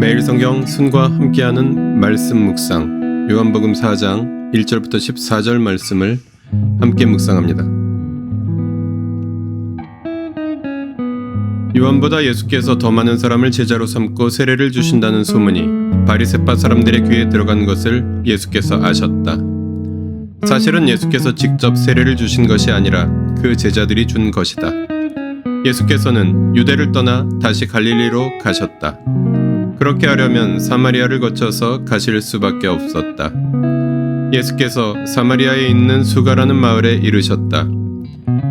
매일 성경 순과 함께하는 말씀 묵상, 요한복음 4장 1절부터 14절 말씀을 함께 묵상합니다. 요한보다 예수께서 더 많은 사람을 제자로 삼고 세례를 주신다는 소문이 바리새파 사람들의 귀에 들어간 것을 예수께서 아셨다. 사실은 예수께서 직접 세례를 주신 것이 아니라 그 제자들이 준 것이다. 예수께서는 유대를 떠나 다시 갈릴리로 가셨다. 그렇게 하려면 사마리아를 거쳐서 가실 수밖에 없었다. 예수께서 사마리아에 있는 수가라는 마을에 이르셨다.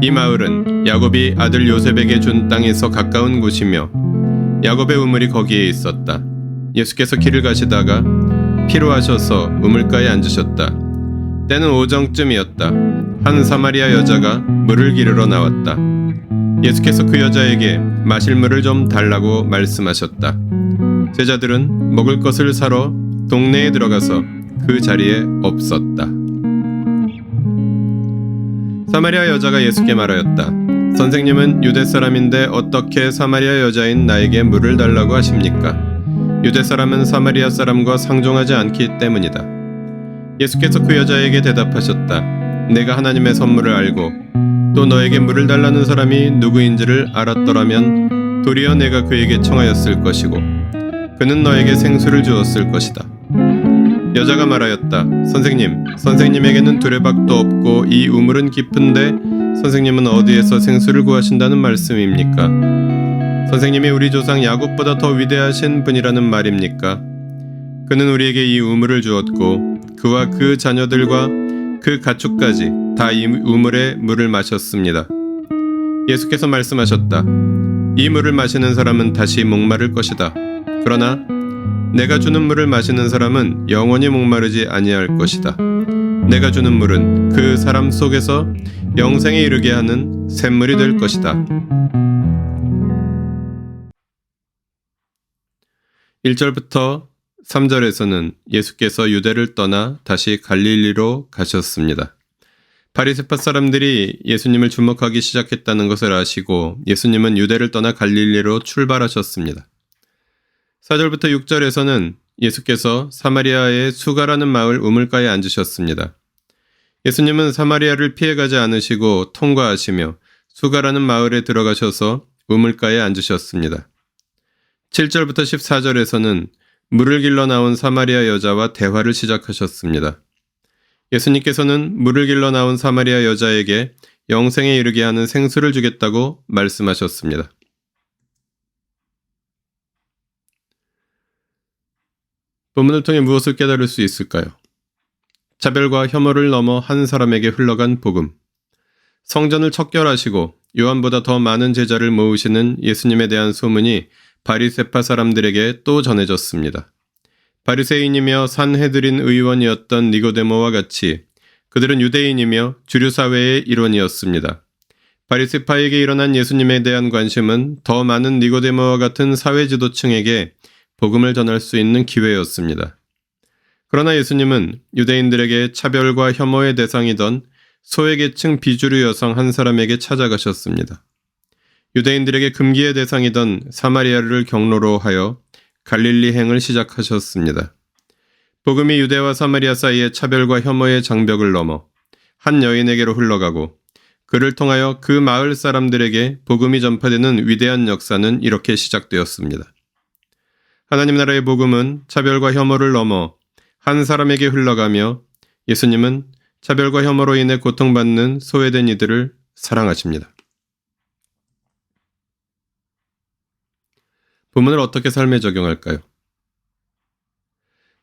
이 마을은 야곱이 아들 요셉에게 준 땅에서 가까운 곳이며 야곱의 우물이 거기에 있었다. 예수께서 길을 가시다가 피로하셔서 우물가에 앉으셨다. 때는 오정쯤이었다. 한 사마리아 여자가 물을 기르러 나왔다. 예수께서 그 여자에게 마실 물을 좀 달라고 말씀하셨다. 제자들은 먹을 것을 사러 동네에 들어가서 그 자리에 없었다. 사마리아 여자가 예수께 말하였다. 선생님은 유대 사람인데 어떻게 사마리아 여자인 나에게 물을 달라고 하십니까? 유대 사람은 사마리아 사람과 상종하지 않기 때문이다. 예수께서 그 여자에게 대답하셨다. 내가 하나님의 선물을 알고 또 너에게 물을 달라는 사람이 누구인지를 알았더라면 도리어 내가 그에게 청하였을 것이고 그는 너에게 생수를 주었을 것이다. 여자가 말하였다. 선생님에게는 두레박도 없고 이 우물은 깊은데 선생님은 어디에서 생수를 구하신다는 말씀입니까? 선생님이 우리 조상 야곱보다 더 위대하신 분이라는 말입니까? 그는 우리에게 이 우물을 주었고 그와 그 자녀들과 그 가축까지 다 이 우물의 물을 마셨습니다. 예수께서 말씀하셨다. 이 물을 마시는 사람은 다시 목마를 것이다. 그러나 내가 주는 물을 마시는 사람은 영원히 목마르지 아니할 것이다. 내가 주는 물은 그 사람 속에서 영생에 이르게 하는 샘물이 될 것이다. 1절부터 3절에서는 예수께서 유대를 떠나 다시 갈릴리로 가셨습니다. 바리새파 사람들이 예수님을 주목하기 시작했다는 것을 아시고 예수님은 유대를 떠나 갈릴리로 출발하셨습니다. 4절부터 6절에서는 예수께서 사마리아의 수가라는 마을 우물가에 앉으셨습니다. 예수님은 사마리아를 피해가지 않으시고 통과하시며 수가라는 마을에 들어가셔서 우물가에 앉으셨습니다. 7절부터 14절에서는 물을 길러 나온 사마리아 여자와 대화를 시작하셨습니다. 예수님께서는 물을 길러 나온 사마리아 여자에게 영생에 이르게 하는 생수를 주겠다고 말씀하셨습니다. 본문을 통해 무엇을 깨달을 수 있을까요? 차별과 혐오를 넘어 한 사람에게 흘러간 복음. 성전을 척결하시고 요한보다 더 많은 제자를 모으시는 예수님에 대한 소문이 바리새파 사람들에게 또 전해졌습니다. 바리새인이며 산헤드린 의원이었던 니고데모와 같이 그들은 유대인이며 주류사회의 일원이었습니다. 바리새파에게 일어난 예수님에 대한 관심은 더 많은 니고데모와 같은 사회지도층에게 복음을 전할 수 있는 기회였습니다. 그러나 예수님은 유대인들에게 차별과 혐오의 대상이던 소외계층 비주류 여성 한 사람에게 찾아가셨습니다. 유대인들에게 금기의 대상이던 사마리아를 경로로 하여 갈릴리행을 시작하셨습니다. 복음이 유대와 사마리아 사이의 차별과 혐오의 장벽을 넘어 한 여인에게로 흘러가고 그를 통하여 그 마을 사람들에게 복음이 전파되는 위대한 역사는 이렇게 시작되었습니다. 하나님 나라의 복음은 차별과 혐오를 넘어 한 사람에게 흘러가며 예수님은 차별과 혐오로 인해 고통받는 소외된 이들을 사랑하십니다. 본문을 어떻게 삶에 적용할까요?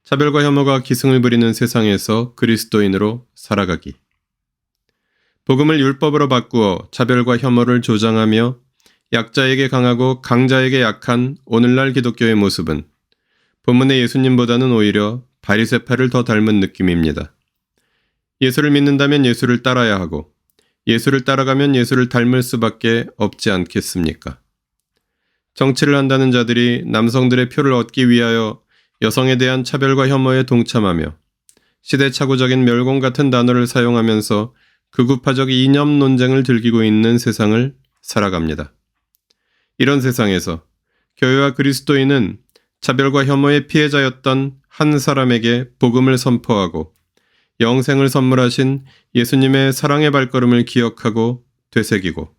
차별과 혐오가 기승을 부리는 세상에서 그리스도인으로 살아가기. 복음을 율법으로 바꾸어 차별과 혐오를 조장하며 약자에게 강하고 강자에게 약한 오늘날 기독교의 모습은 본문의 예수님보다는 오히려 바리새파를 더 닮은 느낌입니다. 예수를 믿는다면 예수를 따라야 하고 예수를 따라가면 예수를 닮을 수밖에 없지 않겠습니까? 정치를 한다는 자들이 남성들의 표를 얻기 위하여 여성에 대한 차별과 혐오에 동참하며 시대착오적인 멸공 같은 단어를 사용하면서 극우파적 이념 논쟁을 즐기고 있는 세상을 살아갑니다. 이런 세상에서 교회와 그리스도인은 차별과 혐오의 피해자였던 한 사람에게 복음을 선포하고 영생을 선물하신 예수님의 사랑의 발걸음을 기억하고 되새기고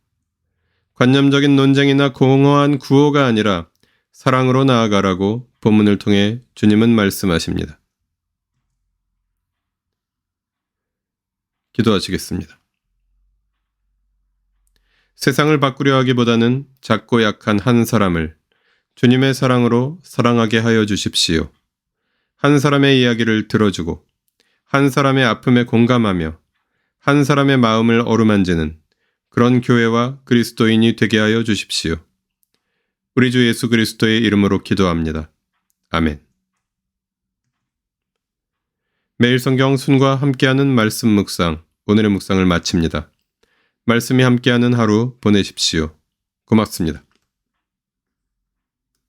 관념적인 논쟁이나 공허한 구호가 아니라 사랑으로 나아가라고 본문을 통해 주님은 말씀하십니다. 기도하시겠습니다. 세상을 바꾸려 하기보다는 작고 약한 한 사람을 주님의 사랑으로 사랑하게 하여 주십시오. 한 사람의 이야기를 들어주고 한 사람의 아픔에 공감하며 한 사람의 마음을 어루만지는 그런 교회와 그리스도인이 되게 하여 주십시오. 우리 주 예수 그리스도의 이름으로 기도합니다. 아멘. 매일 성경 순과 함께하는 말씀 묵상, 오늘의 묵상을 마칩니다. 말씀이 함께하는 하루 보내십시오. 고맙습니다.